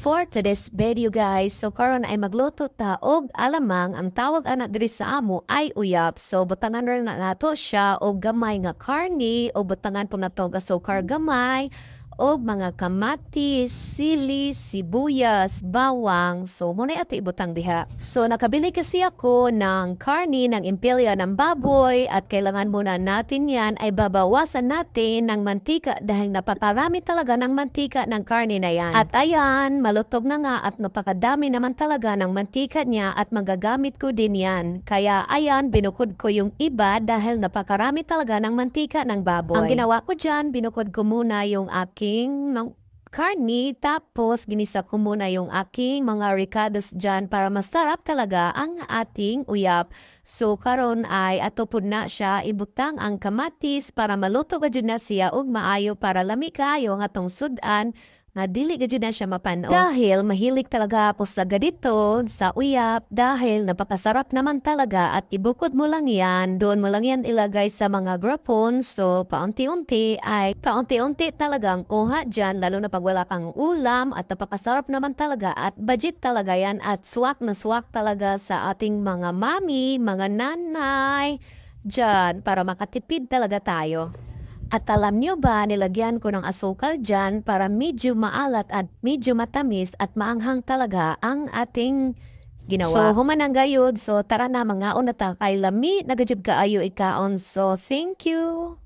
for today's video guys. So karon ay magluto ta og alamang. Ang tawag ana diri sa amo ay uyab. So butangan ra na nato siya og gamay nga karni o butangan po nato og asukar gamay og mga kamatis, sili, sibuyas, bawang. So muna ati ibutang diha. So nakabili kasi ako ng karni ng impelya ng baboy at kailangan muna natin yan ay babawasan natin ng mantika dahil napakarami talaga ng mantika ng karni na yan. At ayan, malutog na nga at napakadami naman talaga ng mantika niya at magagamit ko din yan. Kaya ayan, binukod ko yung iba dahil napakarami talaga ng mantika ng baboy. Ang ginawa ko dyan, binukod ko muna yung aking karni, tapos ginisa ko muna yung aking mga ricados dyan para masarap talaga ang ating uyab. So karon ay ato po na siya ibutang ang kamatis para maluto gadyo na siya og maayo para lami kayo ang atong sudan nga dili gadyo na siya mapanos. Dahil mahilig talaga ako sa gadito sa uyab dahil napakasarap naman talaga at ibukod mo lang yan, doon mo lang yan ilagay sa mga grapon. So paunti-unti talagang kuha dyan lalo na pag wala kang ulam at napakasarap naman talaga at budget talaga yan at swak na swak talaga sa ating mga mami, mga nanay dyan para makatipid talaga tayo. At alam nyo ba, nilagyan ko ng asukal dyan para medyo maalat at medyo matamis at maanghang talaga ang ating ginawa. So, humanang gayud. So, tara na mga unata kay lami, nagadjud kaayo ikaon. So, thank you!